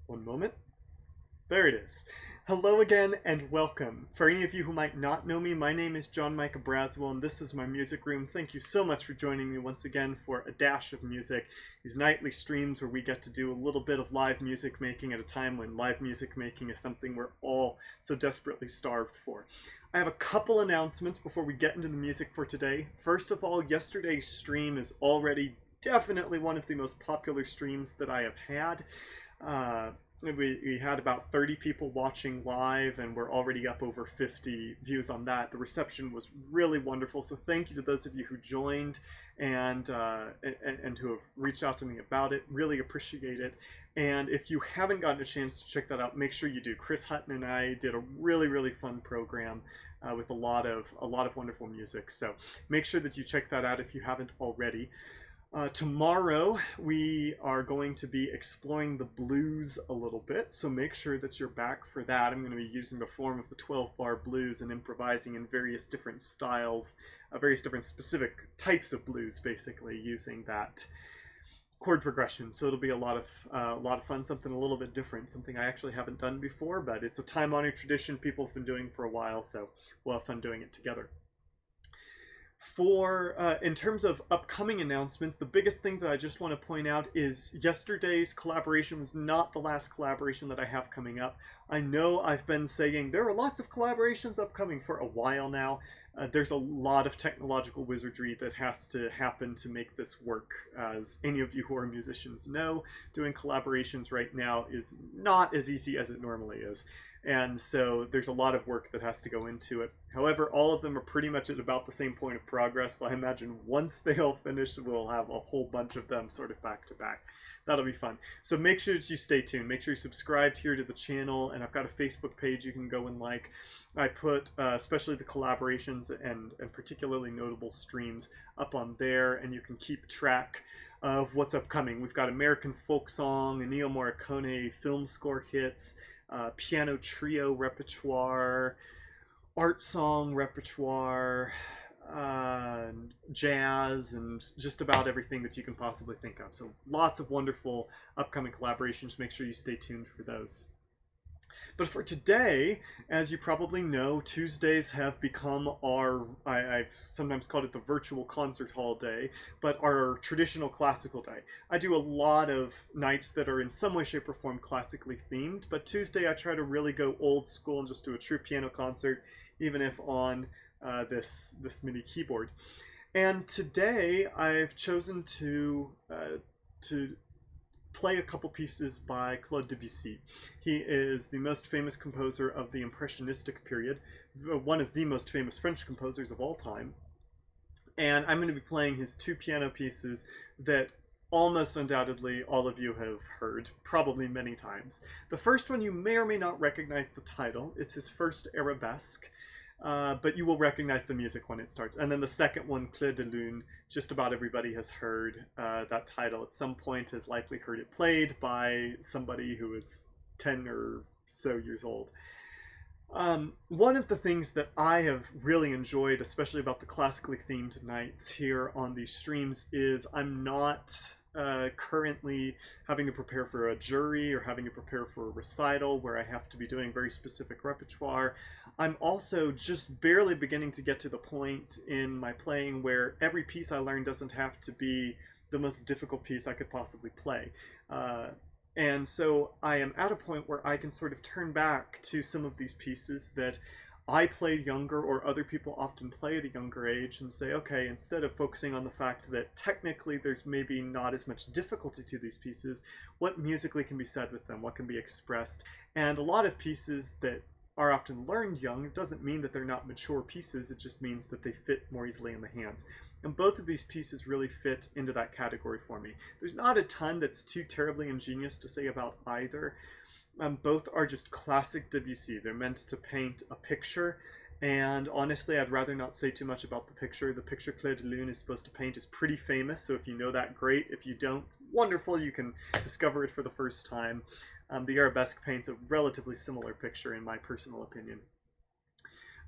One moment. There it is. Hello again and welcome. For any of you who might not know me, my name is John-micah and this is my music room. Thank you so much for joining me once again for a dash of music. These nightly streams where we get to do a little bit of live music making at a time when live music making is something we're all so desperately starved for. I have a couple announcements before we get into the music for today. First of all, yesterday's stream is already definitely one of the most popular streams that I have had. We had about 30 people watching live, and we're already up over 50 views on that. The reception was really wonderful, so thank you to those of you who joined and who have reached out to me about it. Really appreciate it. And if you haven't gotten a chance to check that out, make sure you do. Chris Hutton and I did a really fun program with a lot of wonderful music. So make sure that you check that out if you haven't already. Tomorrow we are going to be exploring the blues a little bit, so make sure that you're back for that. I'm going to be using the form of the 12-bar blues and improvising in various different styles, various different specific types of blues, basically using that chord progression. So it'll be a lot of fun, something a little bit different, something I actually haven't done before, but it's a time-honored tradition people have been doing for a while, so we'll have fun doing it together. In terms of upcoming announcements, the biggest thing that I just want to point out is yesterday's collaboration was not the last collaboration that I have coming up. I know I've been saying there are lots of collaborations upcoming for a while now. There's a lot of technological wizardry that has to happen to make this work. As any of you who are musicians know, doing collaborations right now is not as easy as it normally is. And so there's a lot of work that has to go into it. However, all of them are pretty much at about the same point of progress, so I imagine once they all finish, we'll have a whole bunch of them sort of back to back. That'll be fun. So make sure that you stay tuned. Make sure you're subscribed here to the channel, and I've got a Facebook page you can go and like. I put especially the collaborations and particularly notable streams up on there, and you can keep track of what's upcoming. We've got American folk song, Ennio Morricone film score hits, piano trio repertoire, art song repertoire, jazz, and just about everything that you can possibly think of. So lots of wonderful upcoming collaborations. Make sure you stay tuned for those. But for today, as you probably know, Tuesdays have become I've sometimes called it the virtual concert hall day, but our traditional classical day. I do a lot of nights that are in some way, shape, or form classically themed, but Tuesday I try to really go old school and just do a true piano concert, even if on this MIDI keyboard. And today I've chosen to play a couple pieces by Clair de Debussy. He is the most famous composer of the Impressionistic period, one of the most famous French composers of all time. And I'm going to be playing his two piano pieces that almost undoubtedly all of you have heard, probably many times. The first one you may or may not recognize the title. It's his first Arabesque. But you will recognize the music when it starts. And then the second one, Clair de Lune, just about everybody has heard that title at some point, has likely heard it played by somebody who is 10 or so years old. One of the things that I have really enjoyed, especially about the classically themed nights here on these streams, is I'm not currently having to prepare for a jury or having to prepare for a recital where I have to be doing very specific repertoire. I'm also just barely beginning to get to the point in my playing where every piece I learn doesn't have to be the most difficult piece I could possibly play. And so I am at a point where I can sort of turn back to some of these pieces that I play younger or other people often play at a younger age and say, okay, instead of focusing on the fact that technically there's maybe not as much difficulty to these pieces, what musically can be said with them, what can be expressed. And a lot of pieces that are often learned young, it doesn't mean that they're not mature pieces, it just means that they fit more easily in the hands. And both of these pieces really fit into that category for me. There's not a ton that's too terribly ingenious to say about either. Both are just classic Debussy. They're meant to paint a picture, and honestly, I'd rather not say too much about the picture. The picture Clair de Lune is supposed to paint is pretty famous, so if you know that, great. If you don't, wonderful, you can discover it for the first time. The Arabesque paints a relatively similar picture, in my personal opinion.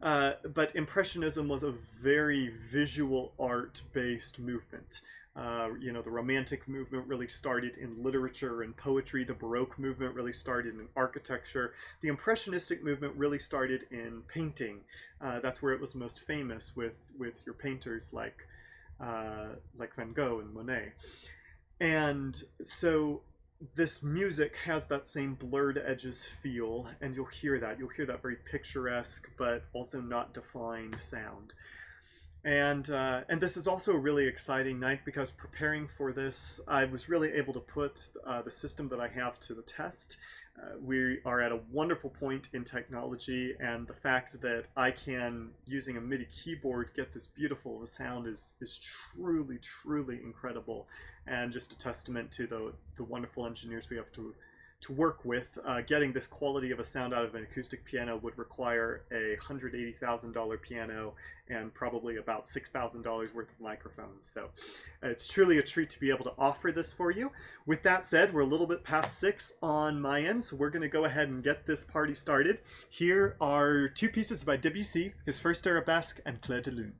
But Impressionism was a very visual art-based movement. You know, the Romantic movement really started in literature and poetry. The Baroque movement really started in architecture. The Impressionistic movement really started in painting. That's where it was most famous with your painters like Van Gogh and Monet. And so this music has that same blurred edges feel, and you'll hear that. You'll hear that very picturesque but also not defined sound. And this is also a really exciting night because preparing for this, I was really able to put the system that I have to the test. We are at a wonderful point in technology, and the fact that I can, using a MIDI keyboard, get this beautiful of a sound is truly, truly incredible, and just a testament to the wonderful engineers we have to work with. Getting this quality of a sound out of an acoustic piano would require a $180,000 piano and probably about $6,000 worth of microphones. So it's truly a treat to be able to offer this for you. With that said, we're a little bit past 6 on my end, so we're going to go ahead and get this party started. Here are 2 pieces by Debussy, his first Arabesque and Clair de Lune.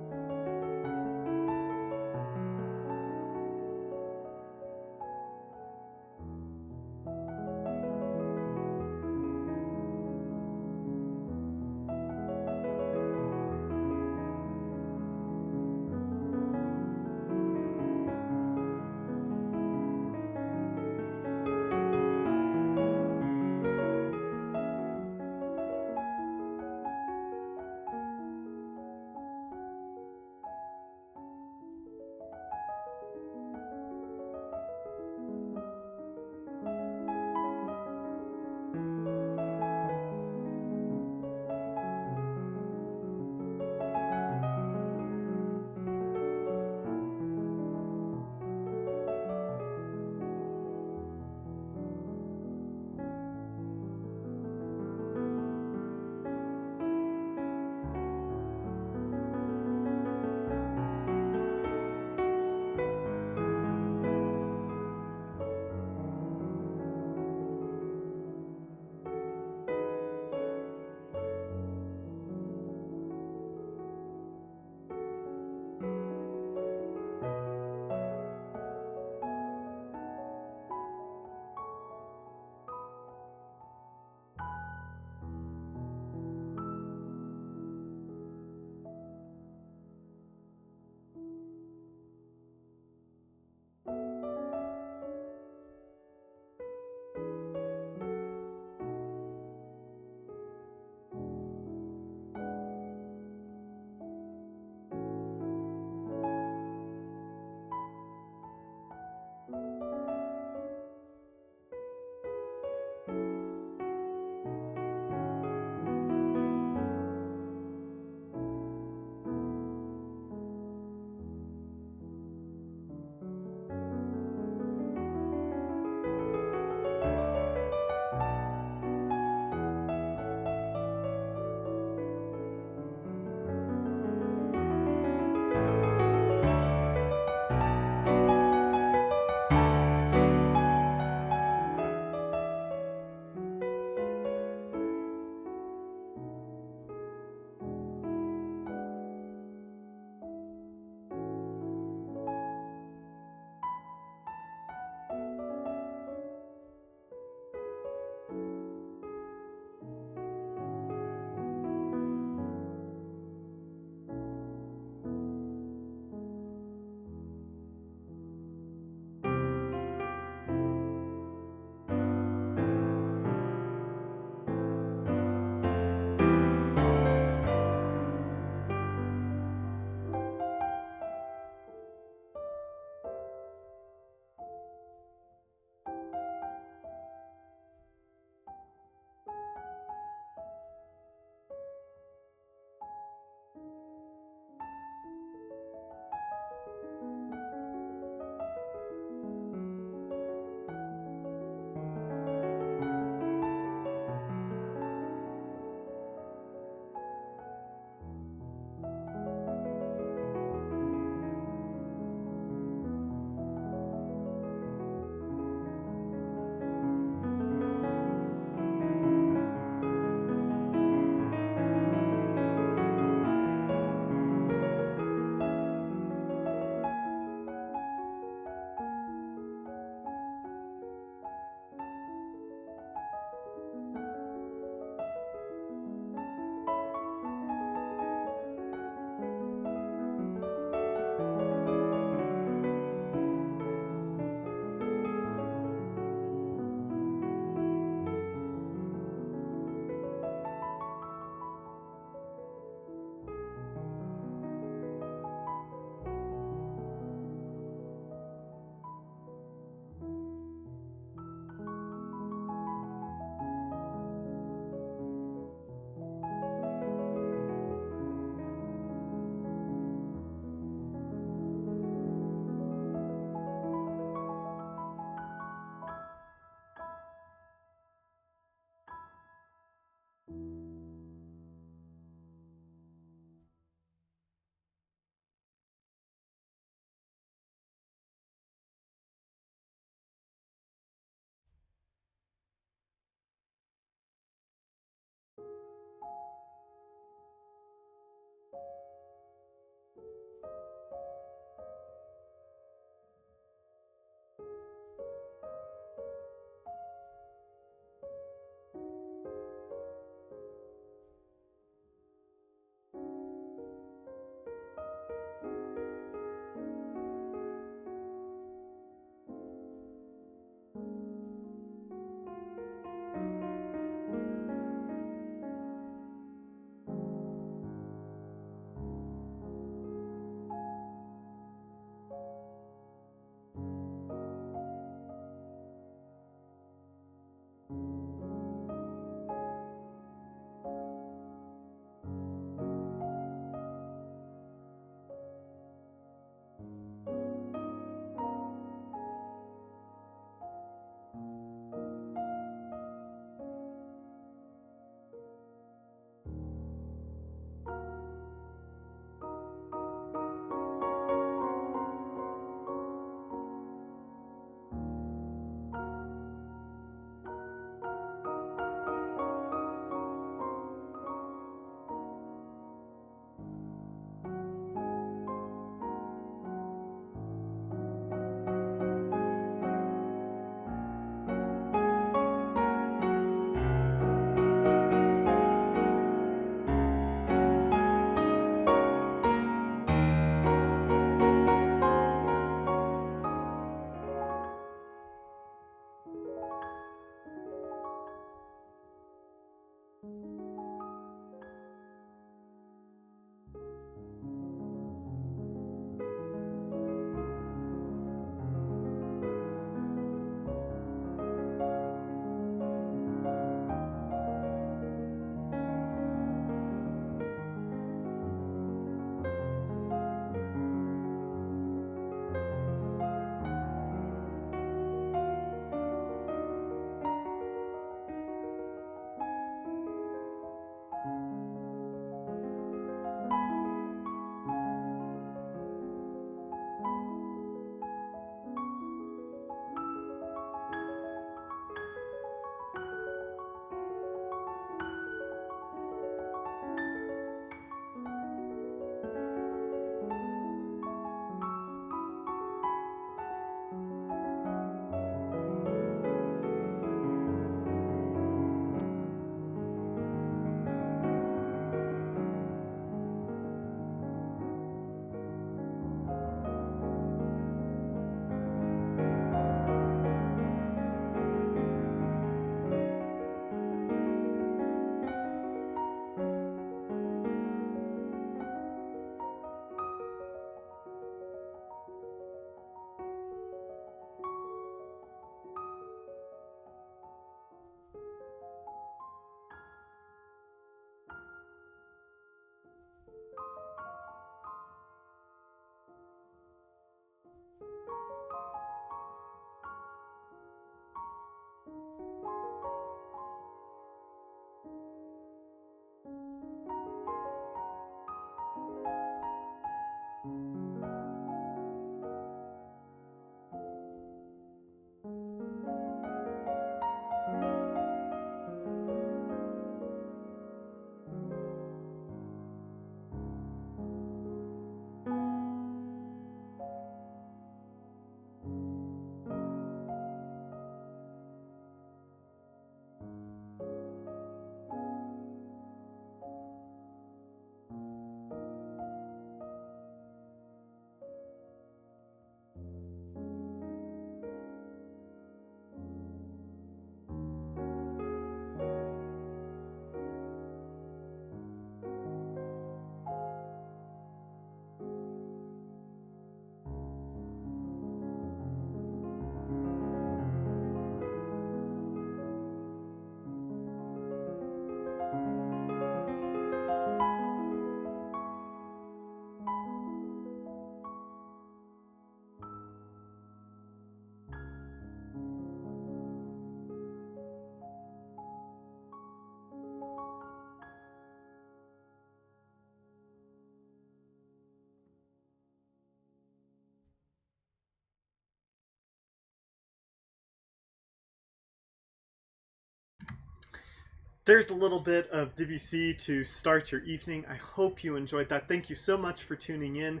There's a little bit of Debussy to start your evening. I hope you enjoyed that. Thank you so much for tuning in.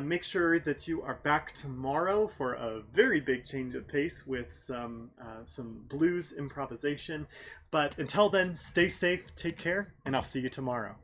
Make sure that you are back tomorrow for a very big change of pace with some blues improvisation. But until then, stay safe, take care, and I'll see you tomorrow.